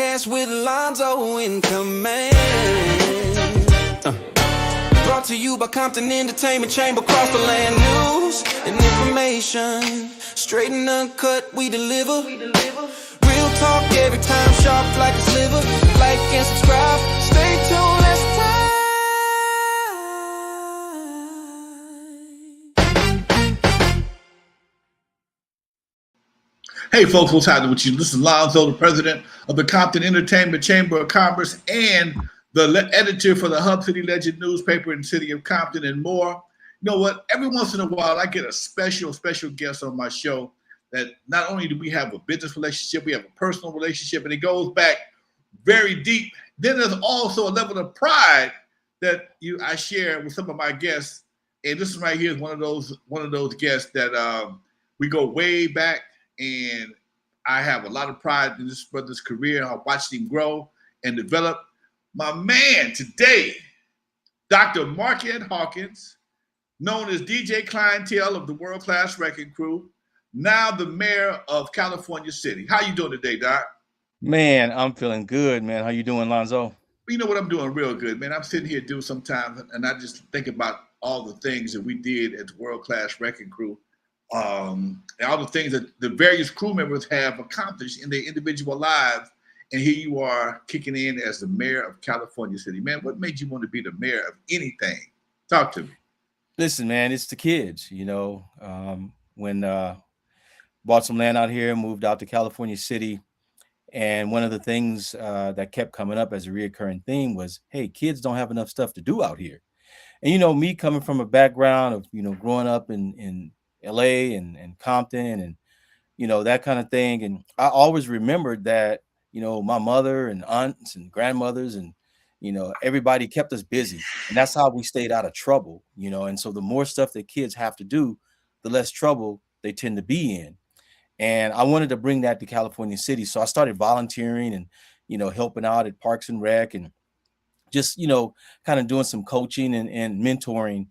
podcast with Lonzo in command. Brought to you by Compton Entertainment Chamber, across the land. News and information, straight and uncut, we deliver. Real talk every time, sharp like a sliver. Like and subscribe, stay tuned, let's time. Hey folks, what's happening with you? This is Lonzo, the president of the Compton Entertainment Chamber of Commerce and the editor for the Hub City Legend newspaper in the city of Compton and more. You know what? Every once in a while, I get a special guest on my show that not only do we have a business relationship, we have a personal relationship, and it goes back very deep. Then there's also a level of pride that I share with some of my guests. And this is right here is one of those guests that we go way back. And I have a lot of pride in this brother's career. I watched him grow and develop. My man today, Dr. Marquette Hawkins, known as DJ Clientele of the World Class Wrecking Crew, now the mayor of California City. How you doing today, Doc? Man, I'm feeling good, man. How you doing, Lonzo? You know what? I'm doing real good, man. I'm sitting here doing sometimes, and I just think about all the things that we did at the World Class Wrecking Crew. And all the things that the various crew members have accomplished in their individual lives. And here you are kicking in as the mayor of California City. Man, what made you want to be the mayor of anything? Talk to me. Listen, man, it's the kids, when bought some land out here, moved out to California City. And one of the things that kept coming up as a reoccurring theme was, hey, kids don't have enough stuff to do out here. And, me coming from a background of, growing up in LA and Compton and, that kind of thing. And I always remembered that, my mother and aunts and grandmothers and, everybody kept us busy. And that's how we stayed out of trouble, And so the more stuff that kids have to do, the less trouble they tend to be in. And I wanted to bring that to California City. So I started volunteering and, helping out at Parks and Rec and just, kind of doing some coaching and mentoring.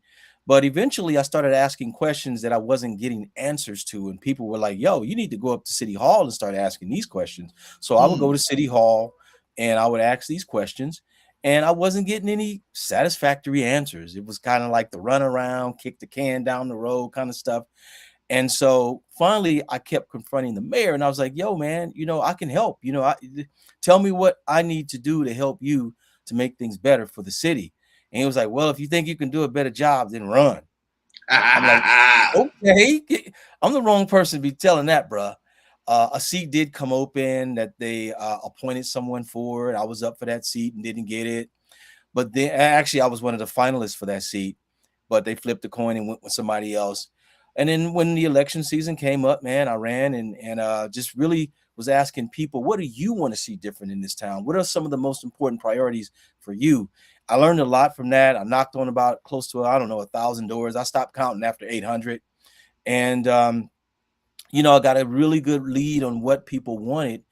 But eventually I started asking questions that I wasn't getting answers to. And people were like, yo, you need to go up to City Hall and start asking these questions. So I would go to City Hall and I would ask these questions. And I wasn't getting any satisfactory answers. It was kind of like the run around, kick the can down the road kind of stuff. And so finally I kept confronting the mayor and I was like, yo, man, I can help. Tell me what I need to do to help you to make things better for the city. And he was like, well, if you think you can do a better job, then run. I'm like, okay, I'm the wrong person to be telling that, bruh. A seat did come open that they appointed someone for, and I was up for that seat and didn't get it. But then actually I was one of the finalists for that seat, but they flipped the coin and went with somebody else. And then when the election season came up, man, I ran and just really was asking people, what do you want to see different in this town? What are some of the most important priorities for you? I learned a lot from that. I knocked on about close to, 1,000 doors. I stopped counting after 800. And, I got a really good lead on what people wanted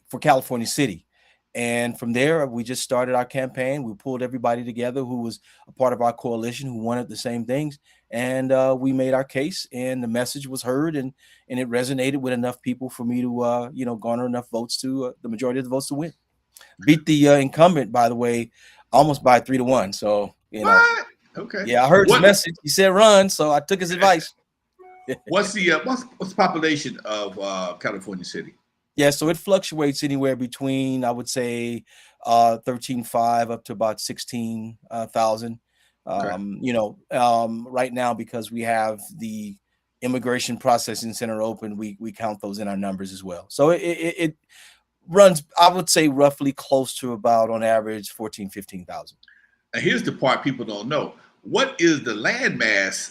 for California City. And from there, we just started our campaign. We pulled everybody together who was a part of our coalition who wanted the same things. And we made our case and the message was heard and it resonated with enough people for me to, garner enough votes to the majority of the votes to win. Beat the incumbent, by the way, almost by 3-1. So, What? Okay. Yeah, I heard his message. He said run. So I took his advice. What's the population of California City? Yeah, so it fluctuates anywhere between, I would say, 13.5 up to about 16,000. Right now, because we have the immigration processing center open, we count those in our numbers as well. So it runs, I would say, roughly close to about, on average, 14,000, 15,000. Now, here's the part people don't know. What is the landmass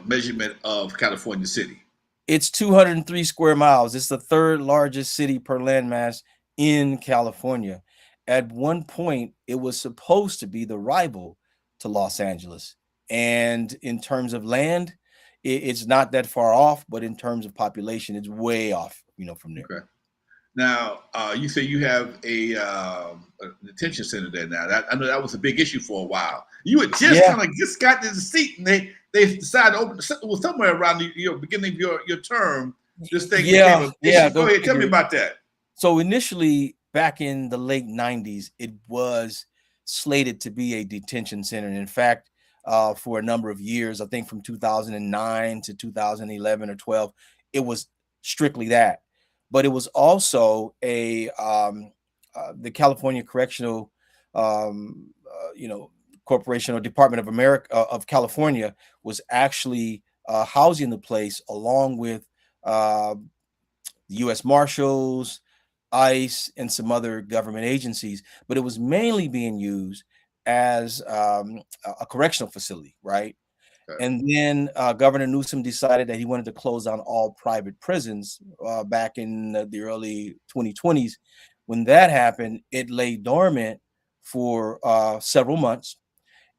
measurement of California City? It's 203 square miles. It's the third largest city per landmass in California. At one point, it was supposed to be the rival to Los Angeles. And in terms of land, it's not that far off, but in terms of population, it's way off, from there. Okay. Now, you say you have a detention center there now. I know that was a big issue for a while. You had just got to the seat, and they decided to open. It was somewhere around the beginning of your term. This thing became an issue. Go ahead, tell me about that. So initially, back in the late 90s, it was slated to be a detention center. And in fact, for a number of years, I think from 2009 to 2011 or 12, it was strictly that. But it was also the California Correctional, Corporation or Department of America of California was actually housing the place along with the U.S. Marshals, ICE, and some other government agencies, but it was mainly being used as a correctional facility, right? Okay. And then Governor Newsom decided that he wanted to close down all private prisons back in the early 2020s. When that happened, it lay dormant for several months.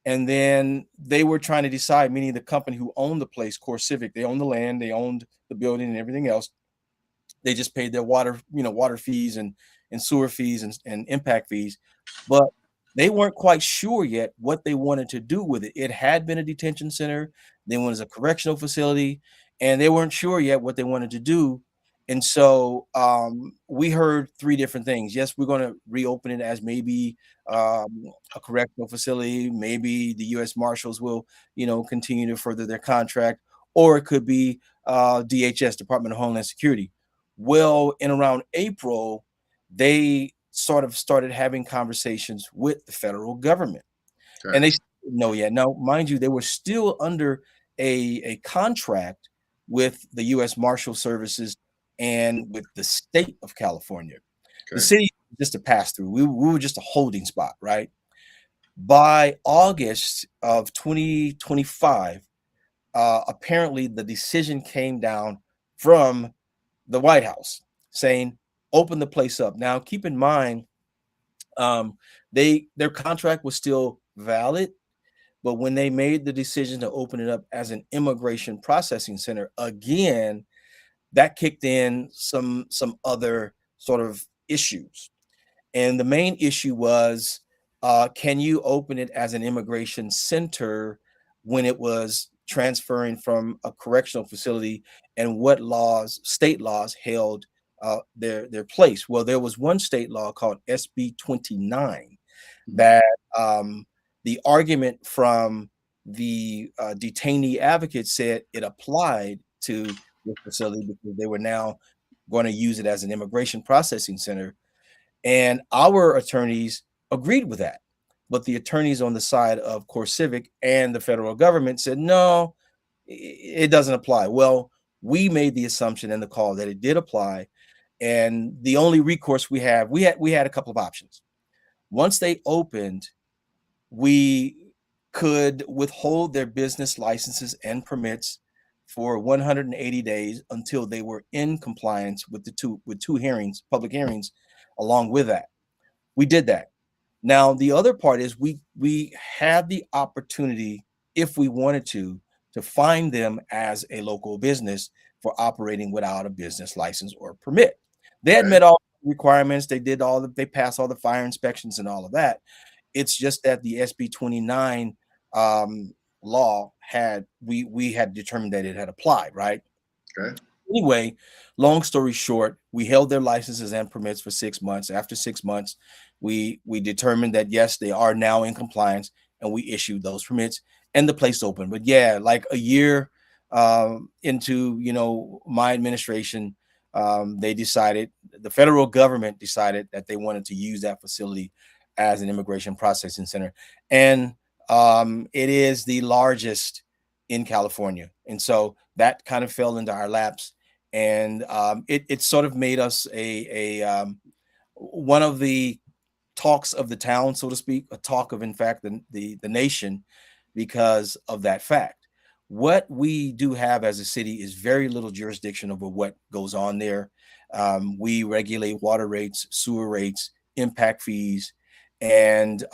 And then they were trying to decide, meaning the company who owned the place, Core Civic, they owned the land, they owned the building and everything else. They just paid their water fees and sewer fees and impact fees, but they weren't quite sure yet what they wanted to do with it. It had been a detention center, then was a correctional facility, and they weren't sure yet what they wanted to do. And so we heard three different things. Yes, we're going to reopen it as maybe a correctional facility. Maybe the U.S. Marshals will, continue to further their contract, or it could be DHS, Department of Homeland Security. Well, in around April, they sort of started having conversations with the federal government, Okay. and they didn't know yet. Now, mind you, they were still under a contract with the U.S. Marshal Services and with the state of California. The Okay. city was just a pass through. We were just a holding spot, right? By August of 2025, apparently the decision came down from the White House saying, open the place up. Now, keep in mind, their contract was still valid, but when they made the decision to open it up as an immigration processing center, again, that kicked in some other sort of issues. And the main issue was, can you open it as an immigration center when it was transferring from a correctional facility, and what state laws held their place? Well, there was one state law called SB 29 that the argument from the detainee advocate said it applied to the facility because they were now going to use it as an immigration processing center. And our attorneys agreed with that. But the attorneys on the side of Core Civic and the federal government said, no, it doesn't apply. Well, we made the assumption and the call that it did apply. And the only recourse we had a couple of options. Once they opened, we could withhold their business licenses and permits for 180 days until they were in compliance with two hearings, public hearings, along with that. We did that. Now, the other part is we had the opportunity, if we wanted to find them as a local business for operating without a business license or permit. They had met all the requirements. They passed all the fire inspections and all of that. It's just that the SB 29 law we had determined that it had applied, right? Okay. Anyway, long story short, we held their licenses and permits for 6 months. After 6 months, we determined that yes, they are now in compliance, and we issued those permits, and the place opened. But yeah, like a year into my administration, the federal government decided that they wanted to use that facility as an immigration processing center, and it is the largest in California, and so that kind of fell into our laps, and it sort of made us one of the talks of the town, so to speak, a talk of, in fact, the nation, because of that fact. What we do have as a city is very little jurisdiction over what goes on there. We regulate water rates, sewer rates, impact fees, and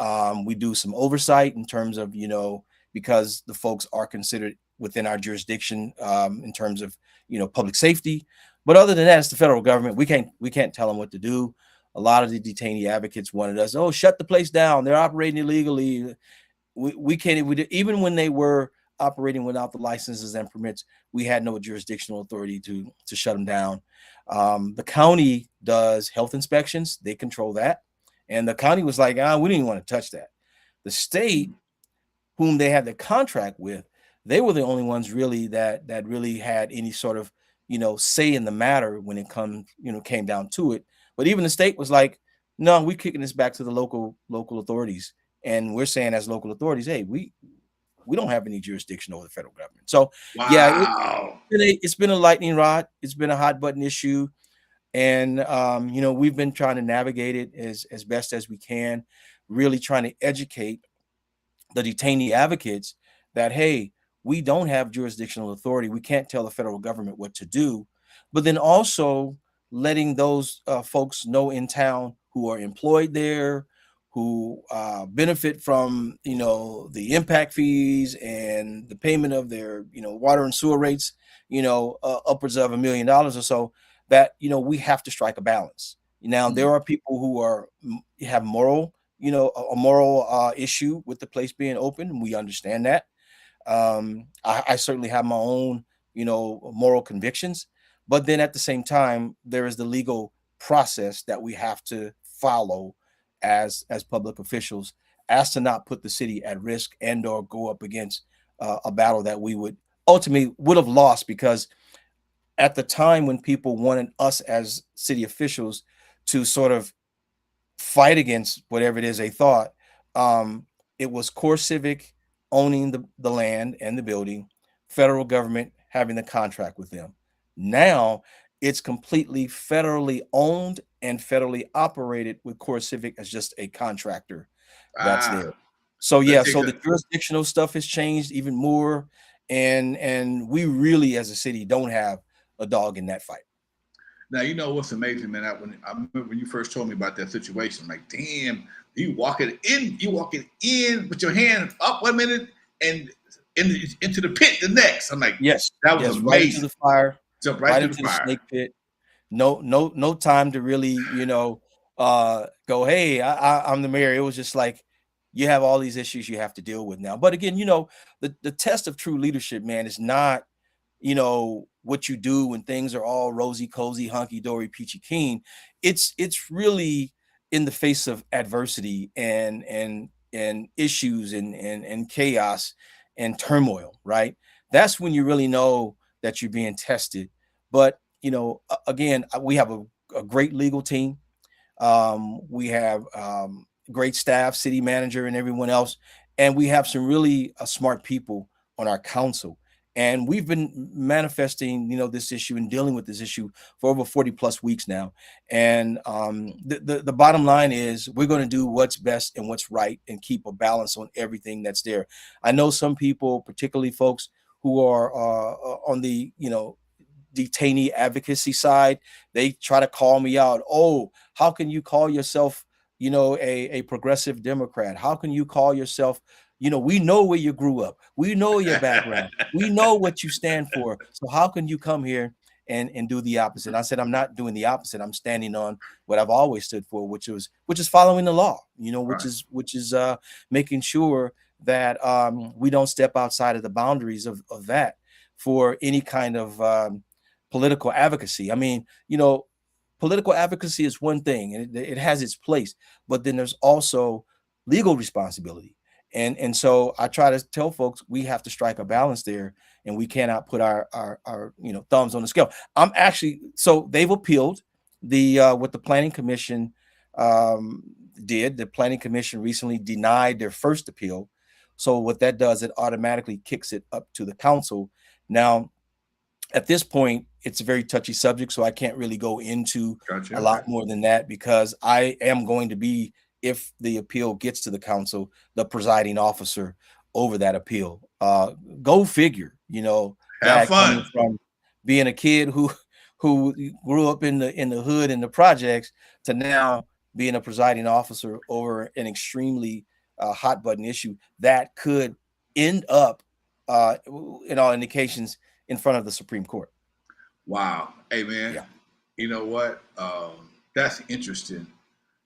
we do some oversight in terms of, because the folks are considered within our jurisdiction in terms of, public safety. But other than that, it's the federal government. We can't tell them what to do. A lot of the detainee advocates wanted us, shut the place down. They're operating illegally. We can't, even when they were operating without the licenses and permits, we had no jurisdictional authority to shut them down. The county does health inspections; they control that, and the county was like, we didn't even want to touch that. The state, whom they had the contract with, they were the only ones really that really had any sort of say in the matter when it came down to it. But even the state was like, no, we're kicking this back to the local authorities, and we're saying as local authorities, hey, we don't have any jurisdiction over the federal government. So yeah, Wow. it's been a lightning rod. It's been a hot button issue, and we've been trying to navigate it as best as we can, really trying to educate the detainee advocates that, hey, we don't have jurisdictional authority. We can't tell the federal government what to do. But then also letting those folks know in town who are employed there, who benefit from the impact fees and the payment of their water and sewer rates, upwards of $1 million or so, that we have to strike a balance. Now there are people who have moral a moral issue with the place being open, and we understand that. I certainly have my own, moral convictions, but then at the same time, there is the legal process that we have to follow as public officials, as to not put the city at risk and or go up against a battle that we would have lost, because at the time when people wanted us as city officials to sort of fight against whatever it is they thought, it was Core Civic owning the land and the building, federal government having the contract with them. Now it's completely federally owned and federally operated, with Core Civic as just a contractor that's there. So yeah, so the jurisdictional stuff has changed even more, and we really as a city don't have a dog in that fight. Now, you know what's amazing, man? I remember when you first told me about that situation, like, damn, you walking in with your hand up 1 minute and into the pit the next. I'm like, yes, that was amazing. Right into the fire, Jump right into the snake pit. No time to really, go, hey, I'm the mayor. It was just like, you have all these issues you have to deal with now. But again, the test of true leadership, man, is not what you do when things are all rosy, cozy, hunky dory, peachy keen. It's really in the face of adversity and issues and chaos and turmoil, right? That's when you really know that you're being tested. But again, we have a great legal team. We have great staff, city manager, and everyone else, and we have some really smart people on our council. And we've been manifesting, this issue and dealing with this issue for over 40 plus weeks now. And the bottom line is, we're going to do what's best and what's right and keep a balance on everything that's there. I know some people, particularly folks who are on the, detainee advocacy side, they try to call me out. Oh, how can you call yourself, a progressive Democrat? How can you call yourself, we know where you grew up. We know your background. We know what you stand for. So how can you come here and do the opposite? I said, I'm not doing the opposite. I'm standing on what I've always stood for, which is following the law, which is making sure that we don't step outside of the boundaries of that for any kind of political advocacy. I mean, political advocacy is one thing, and it has its place, but then there's also legal responsibility. And so I try to tell folks, we have to strike a balance there, and we cannot put our thumbs on the scale. So they've appealed what the Planning Commission did. The Planning Commission recently denied their first appeal. So what that does, it automatically kicks it up to the council. Now, at this point, it's a very touchy subject, so I can't really go into a lot more than that, because I am going to be, if the appeal gets to the council, the presiding officer over that appeal. Go figure, have fun. From being a kid who grew up in the hood and the projects, to now being a presiding officer over an extremely hot button issue that could end up, in all indications, in front of the Supreme Court. Wow. Hey, man, yeah. You know what? That's interesting.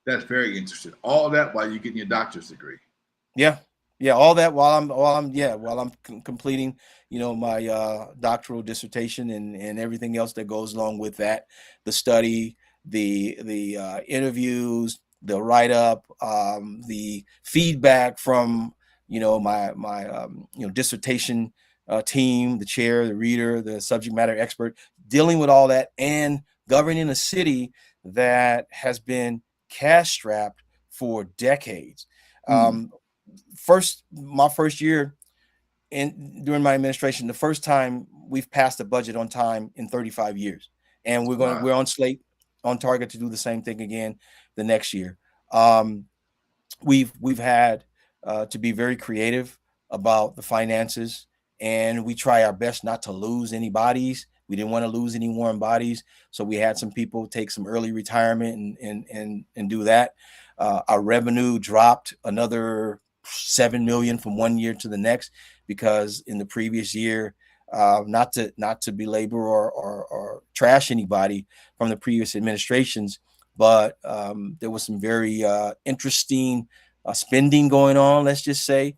That's very interesting. All that while you're getting your doctor's degree. Yeah. Yeah, all that while I'm completing, my doctoral dissertation and everything else that goes along with that, the study, the interviews, the write up, the feedback from my dissertation team, the chair, the reader, the subject matter expert, dealing with all that and governing a city that has been cash strapped for decades. Mm. Um, my first year during my administration, the first time we've passed a budget on time in 35 years, and Wow. we're on target to do the same thing again the next year. Um, we've had to be very creative about the finances, and we try our best not to lose any bodies. We didn't want to lose any warm bodies, so we had some people take some early retirement and do that. Our revenue dropped another 7 million from one year to the next because in the previous year, not to belabor or trash anybody from the previous administrations, but there was some very interesting spending going on, let's just say.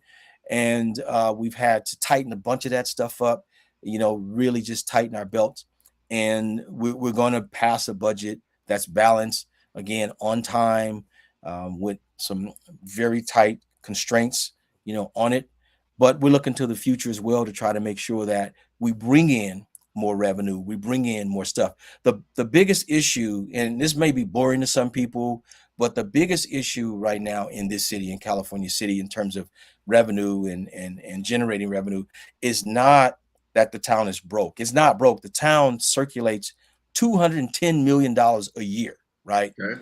And we've had to tighten a bunch of that stuff up, really just tighten our belts. And we're going to pass a budget that's balanced, again, on time, with some very tight constraints, on it. But we're looking to the future as well to try to make sure that we bring in more revenue, we bring in more stuff. The biggest issue, and this may be boring to some people, but the biggest issue right now in this city, in California City, in terms of revenue and generating revenue, is not that the town is broke. It's not broke. The town circulates $210 million a year, right? Okay.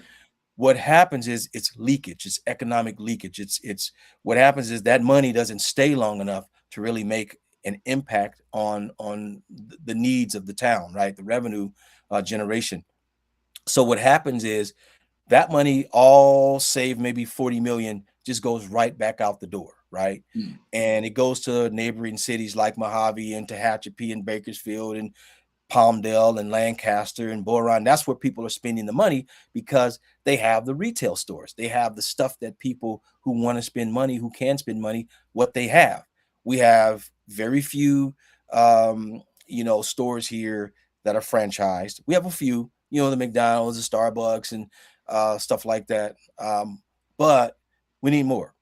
What happens is it's leakage, it's economic leakage. It's what happens is that money doesn't stay long enough to really make an impact on the needs of the town, right? The revenue generation. So what happens is that money, all save maybe 40 million, just goes right back out the door, right? Mm. And it goes to neighboring cities like Mojave and Tehachapi and Bakersfield and Palmdale and Lancaster and Boron. That's where people are spending the money because they have the retail stores. They have the stuff that people who want to spend money, who can spend money, what they have. We have very few, stores here that are franchised. We have a few, the McDonald's, the Starbucks, and stuff like that. But we need more.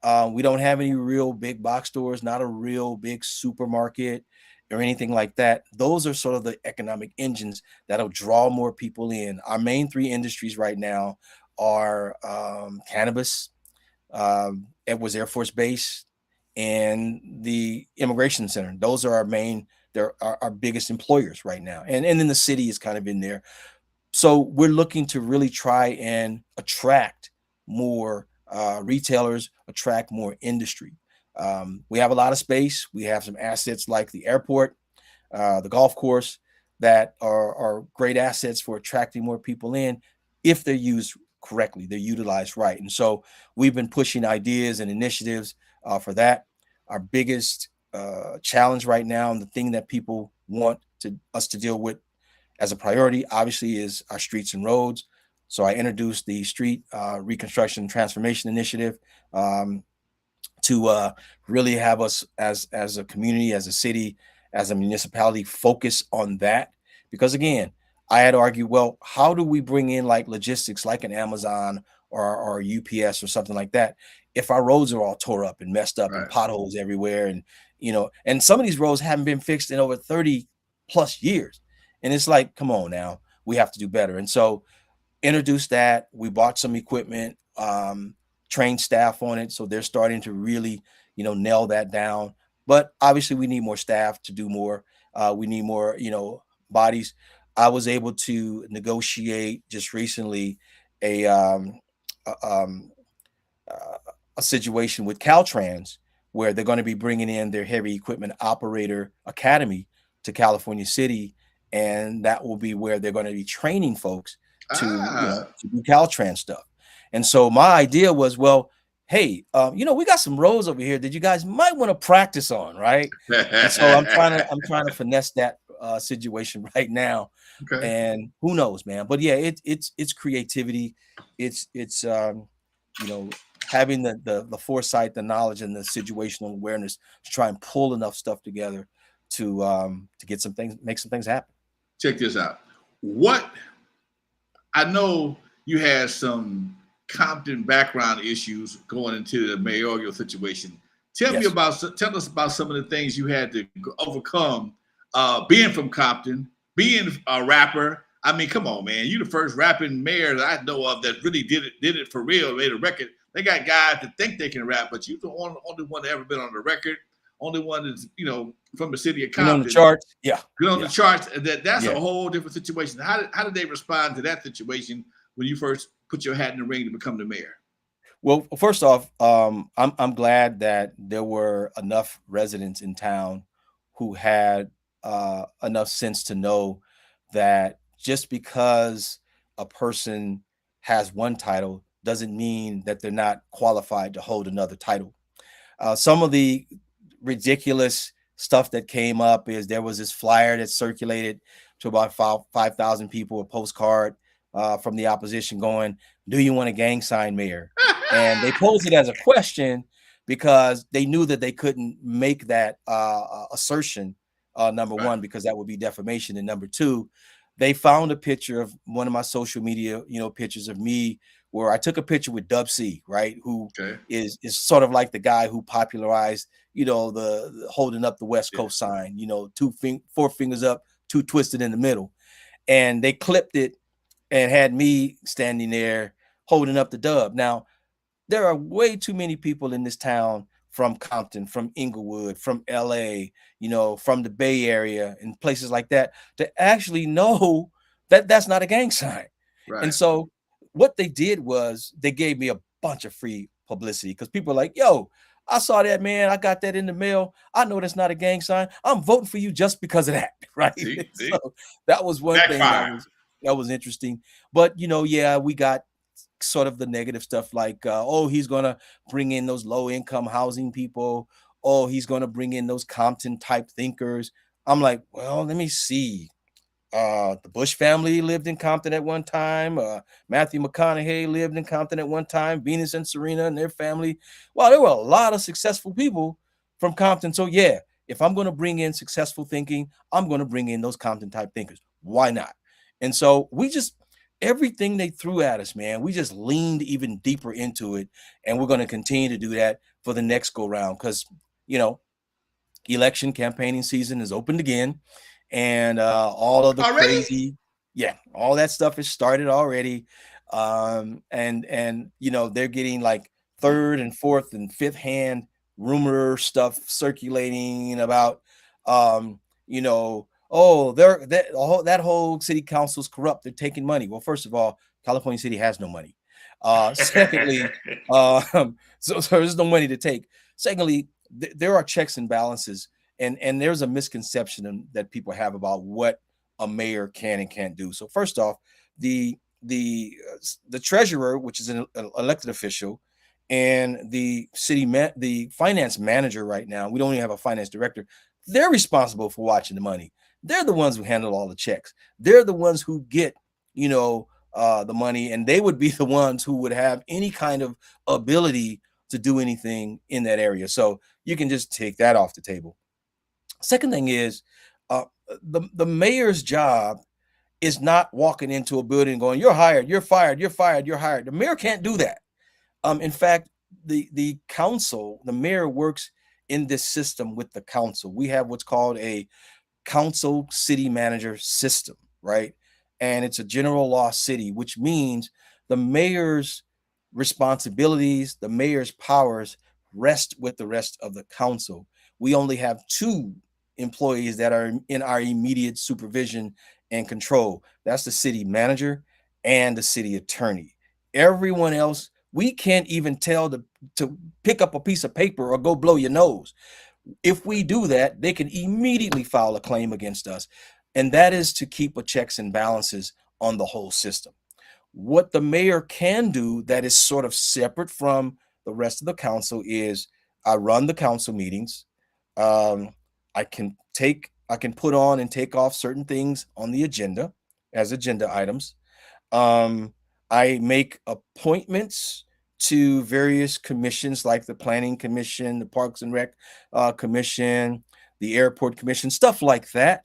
We don't have any real big box stores, not a real big supermarket or anything like that. Those are sort of the economic engines that'll draw more people in. Our main three industries right now are cannabis, Edwards Air Force Base, and the Immigration Center. Those are they're our biggest employers right now. And then the city is kind of in there. So we're looking to really try and attract more retailers, attract more industry. We have a lot of space. We have some assets like the airport, the golf course, that are great assets for attracting more people in if they're used correctly, they're utilized right. And so we've been pushing ideas and initiatives for that. Our biggest challenge right now, and the thing that people want us to deal with as a priority, obviously, is our streets and roads. So I introduced the Street Reconstruction and Transformation Initiative to really have us as a community, as a city, as a municipality focus on that. Because again, I had argued, well, how do we bring in like logistics, like an Amazon or UPS or something like that, if our roads are all tore up and messed up and Right. potholes everywhere, and some of these roads haven't been fixed in over 30 plus years. And it's like, come on now, we have to do better. And so introduced that. We bought some equipment, trained staff on it. So they're starting to really, nail that down. But obviously we need more staff to do more. We need more, bodies. I was able to negotiate just recently a, a, um, a situation with Caltrans where they're going to be bringing in their heavy equipment operator academy to California City, and that will be where they're going to be training folks to Ah. to do Caltrans stuff. And so my idea was, well, hey, we got some roads over here that you guys might want to practice on, right? And so I'm trying to finesse that situation right now, Okay. and who knows, man? But yeah, it's creativity, it's having the foresight, the knowledge, and the situational awareness to try and pull enough stuff together to get some things, make some things happen. Check this out. What I know you had some Compton background issues going into the mayoral situation. Tell Yes. tell us about some of the things you had to overcome being from Compton, being a rapper. I mean, come on, man. You the first rapping mayor that I know of that really did it for real, made a record. They got guys that think they can rap, but you're the only one that ever been on the record, only one that's, from the city of Been on the Compton. charts. Yeah. Get on Yeah. the charts. That's Yeah. a whole different situation. How did they respond to that situation when you first put your hat in the ring to become the mayor? Well, first off, I'm glad that there were enough residents in town who had enough sense to know that just because a person has one title doesn't mean that they're not qualified to hold another title. Some of the ridiculous stuff that came up is there was this flyer that circulated to about 5,000 people, a postcard from the opposition going, "Do you want a gang sign mayor?" And they posed it as a question because they knew that they couldn't make that assertion, number one, because that would be defamation. And number two, they found a picture of one of my social media, pictures of me where I took a picture with Dub C, right? Who is sort of like the guy who popularized, the holding up the West Coast sign, four fingers up, two twisted in the middle. And they clipped it and had me standing there holding up the dub. Now, there are way too many people in this town from Compton, from Inglewood, from LA, from the Bay Area and places like that to actually know that that's not a gang sign. Right. And so what they did was they gave me a bunch of free publicity because people are like, "Yo, I saw that, man. I got that in the mail. I know that's not a gang sign. I'm voting for you just because of that." Right. See? So that was one thing that was interesting. But we got sort of the negative stuff like, oh, he's going to bring in those low income housing people. Oh, he's going to bring in those Compton type thinkers. I'm like, well, let me see. The Bush family lived in Compton at one time. Matthew McConaughey lived in Compton at one time. Venus and Serena and their family. Well, there were a lot of successful people from Compton. So yeah, if I'm going to bring in successful thinking, I'm going to bring in those Compton type thinkers. Why not? And so everything they threw at us, man, we just leaned even deeper into it. And we're going to continue to do that for the next go round because, election campaigning season is opened again. And all of the crazy, all that stuff is started already. And they're getting like third and fourth and fifth hand rumor stuff circulating about, that whole city council's corrupt. They're taking money. Well, first of all, California City has no money. Secondly, so there's no money to take. Secondly, there are checks and balances. And there's a misconception that people have about what a mayor can and can't do. So first off, the treasurer, which is an elected official, and the the finance manager right now, we don't even have a finance director. They're responsible for watching the money. They're the ones who handle all the checks. They're the ones who get, the money, and they would be the ones who would have any kind of ability to do anything in that area. So you can just take that off the table. Second thing is, the mayor's job is not walking into a building going, "You're hired, you're fired, you're fired, you're hired." The mayor can't do that. In fact, the council, the mayor works in this system with the council. We have what's called a council city manager system, right? And it's a general law city, which means the mayor's responsibilities, the mayor's powers rest with the rest of the council. We only have two employees that are in our immediate supervision and control. That's the city manager and the city attorney. Everyone else, we can't even tell to pick up a piece of paper or go blow your nose. If we do that, they can immediately file a claim against us. And that is to keep a checks and balances on the whole system. What the mayor can do that is sort of separate from the rest of the council is I run the council meetings. I can put on and take off certain things on the agenda as agenda items. I make appointments to various commissions like the Planning Commission, the Parks and Rec Commission, the Airport Commission, stuff like that.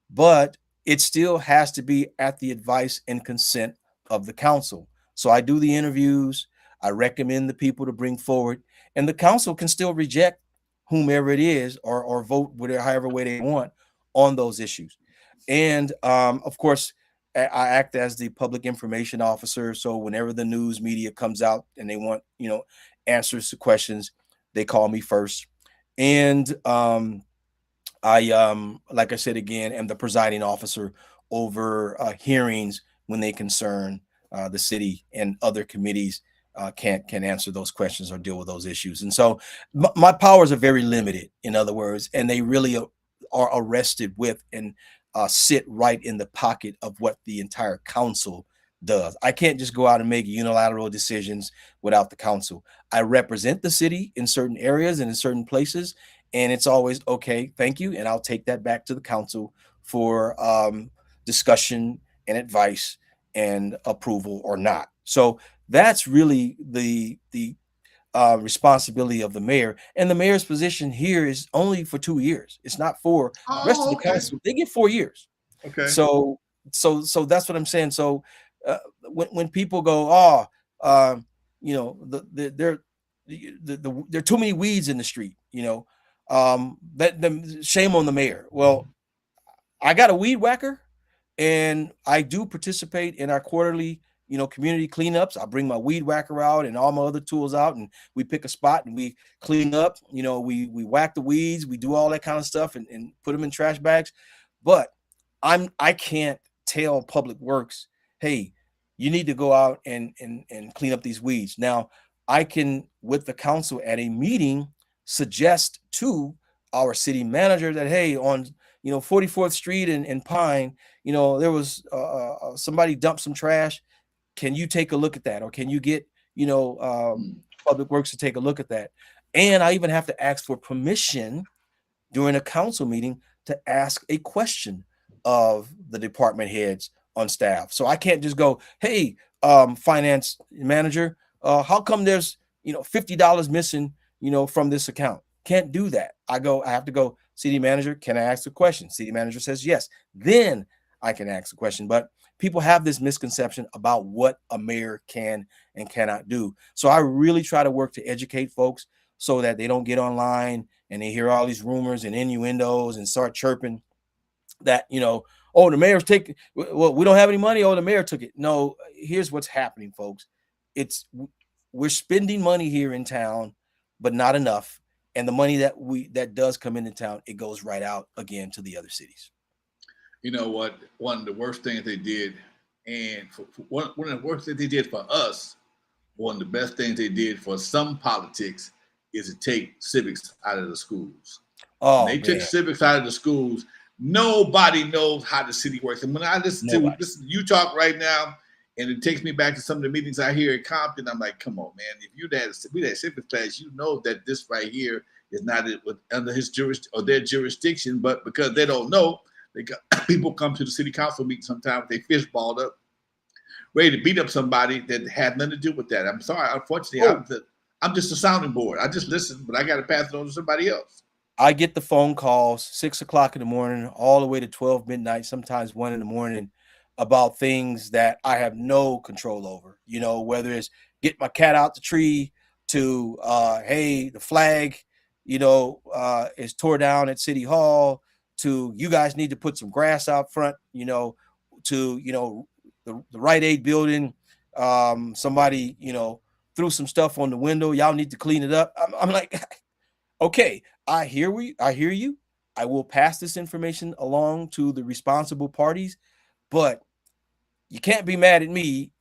But it still has to be at the advice and consent of the council. So I do the interviews, I recommend the people to bring forward, and the council can still reject whomever it is or vote whatever however way they want on those issues. And of course, I act as the public information officer. So whenever the news media comes out and they want, answers to questions, they call me first. And I like I said again, am the presiding officer over hearings when they concern the city, and other committees can answer those questions or deal with those issues. And so my powers are very limited, in other words, and they really are arrested with and sit right in the pocket of what the entire council does. I can't just go out and make unilateral decisions without the council. I represent the city in certain areas and in certain places, and it's always okay, thank you, and I'll take that back to the council for discussion and advice and approval or not. So that's really the responsibility of the mayor, and the mayor's position here is only for 2 years. It's not for the rest of Oh, the okay. council. They get 4 years. Okay. So that's what I'm saying. So when people go, oh, there are too many weeds in the street, that shame on the mayor. Well, I got a weed whacker, and I do participate in our quarterly, community cleanups. I bring my weed whacker out and all my other tools out, and we pick a spot and we clean up. We whack the weeds, we do all that kind of stuff, and put them in trash bags. But I can't tell Public Works, hey, you need to go out and clean up these weeds. Now, I can, with the council at a meeting, suggest to our city manager that, hey, on 44th Street and Pine, there was somebody dumped some trash. Can you take a look at that? Or can you get, Public Works to take a look at that? And I even have to ask for permission during a council meeting to ask a question of the department heads on staff. So I can't just go, hey, finance manager, how come there's, $50 missing, from this account? Can't do that. I have to go, city manager, can I ask a question? City manager says yes. Then I can ask a question. But people have this misconception about what a mayor can and cannot do. So I really try to work to educate folks so that they don't get online and they hear all these rumors and innuendos and start chirping that, oh, the mayor's taking, well, we don't have any money. Oh, the mayor took it. No, here's what's happening, folks. We're spending money here in town, but not enough. And the money that does come into town, it goes right out again to the other cities. You know what? One of the worst things they did, and one of the worst things they did for us, one of the best things they did for some politics, is to take civics out of the schools. Oh, when they took civics out of the schools, nobody knows how the city works. And when I listen to you talk right now, and it takes me back to some of the meetings I hear at Compton, I'm like, come on, man. If we had civics class, you know that this right here is not under his their jurisdiction, but because they don't know, people come to the city council meeting sometimes, they fish balled up, ready to beat up somebody that had nothing to do with that. I'm sorry. Unfortunately, I'm just a sounding board. I just listen, but I got to pass it on to somebody else. I get the phone calls 6 o'clock in the morning, all the way to 12 midnight, sometimes 1 in the morning, about things that I have no control over, whether it's get my cat out the tree to, hey, the flag, is tore down at City Hall, to you guys need to put some grass out front, to, the Rite Aid building, somebody, threw some stuff on the window. Y'all need to clean it up. I'm like, okay, I hear you. I will pass this information along to the responsible parties, but you can't be mad at me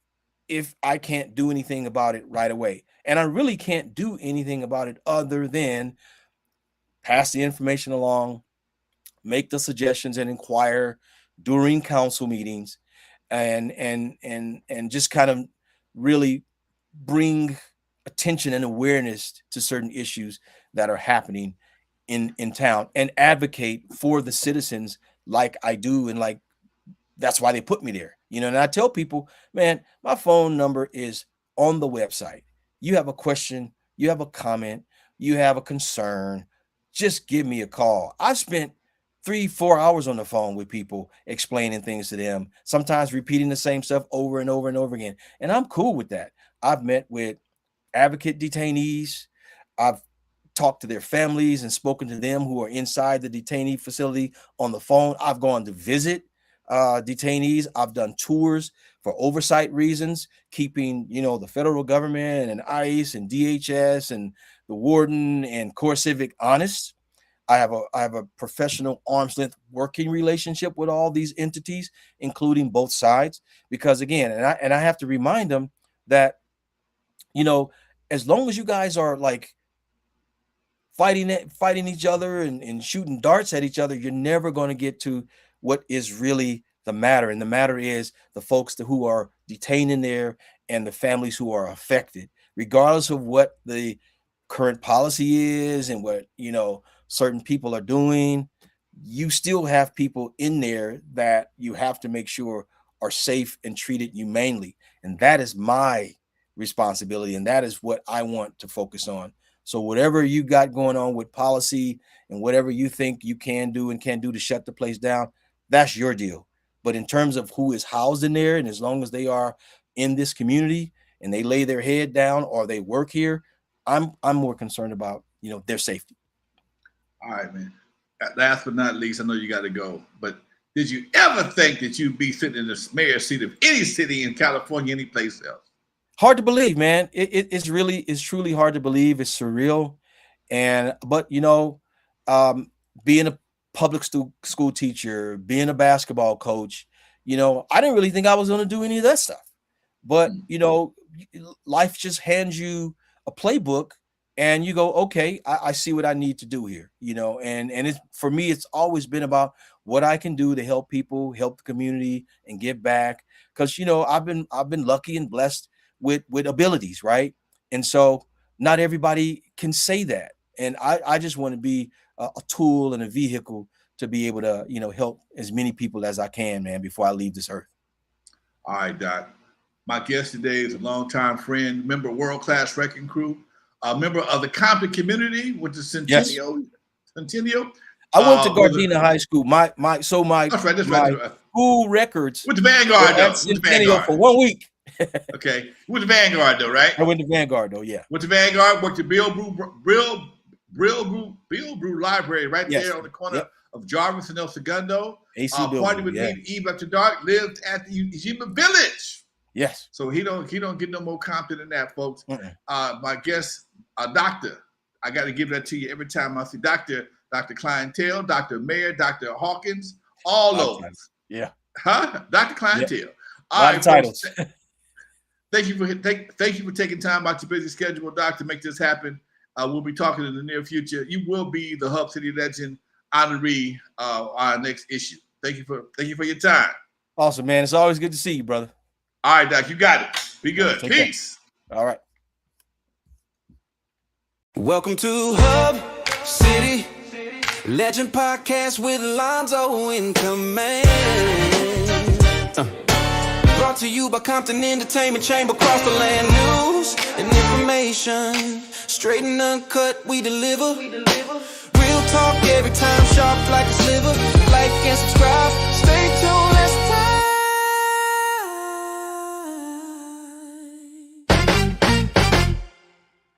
if I can't do anything about it right away. And I really can't do anything about it other than pass the information along, make the suggestions, and inquire during council meetings, and just kind of really bring attention and awareness to certain issues that are happening in town, and advocate for the citizens like I do, and like that's why they put me there. And I tell people, man, my phone number is on the website. you have a question, you have a comment, you have a concern, just give me a call. I've spent 3-4 hours on the phone with people explaining things to them, sometimes repeating the same stuff over and over and over again. And I'm cool with that. I've met with advocate detainees. I've talked to their families and spoken to them who are inside the detainee facility on the phone. I've gone to visit detainees. I've done tours for oversight reasons, keeping, the federal government and ICE and DHS and the warden and CoreCivic honest. I have a professional arm's length working relationship with all these entities, including both sides, because again, and I have to remind them that, as long as you guys are like fighting each other and shooting darts at each other, you're never going to get to what is really the matter. And the matter is the folks who are detained in there and the families who are affected, regardless of what the current policy is and what, certain people are doing. You still have people in there that you have to make sure are safe and treated humanely. And that is my responsibility. And that is what I want to focus on. So whatever you got going on with policy and whatever you think you can do and can't do to shut the place down, that's your deal. But in terms of who is housed in there, and as long as they are in this community and they lay their head down or they work here, I'm more concerned about, their safety. All right, man. Last but not least, I know you got to go, but did you ever think that you'd be sitting in the mayor's seat of any city in California, any place else? Hard to believe, man. It's truly hard to believe. It's surreal. But being a public school teacher, being a basketball coach, I didn't really think I was going to do any of that stuff. But, life just hands you a playbook and you go, okay, I see what I need to do here, and it's, for me, it's always been about what I can do to help people, help the community and give back. Cause I've been lucky and blessed with abilities. Right. And so not everybody can say that. And I just want to be a tool and a vehicle to be able to, help as many people as I can, man, before I leave this earth. All right, Doc. My guest today is a longtime friend, member of World Class Wrecking Crew, a member of the Compton community with the Centennial. Yes. Centennial. I went to Gardena High School. My that's right. School records with the Vanguard though. Centennial for 1 week. Okay, with the Vanguard though, right? I went to Vanguard though, yeah. With the Vanguard, worked at Bill Brew Library right there on the corner of Jarvis and El Segundo. Party with me Eve After Dark, lived at the Ujima Village. Yes. So he don't get no more Compton than that, folks. My guest, doctor, I got to give that to you every time I see Dr. Clientele, Dr. Mayer, Dr. Hawkins, all those. Yeah. Huh? Dr. Clientele. Yep. All right, titles. Thank you for taking time out your busy schedule, Doc, to make this happen. We'll be talking in the near future. You will be the Hub City Legend honoree our next issue. Thank you for your time. Awesome, man. It's always good to see you, brother. All right, Doc, you got it. Be good. Peace. Care. All right. Welcome to Hub City Legend Podcast with Lonzo in command. Brought to you by Compton Entertainment Chamber, across the land. News and information, straight and uncut, we deliver. Real talk every time,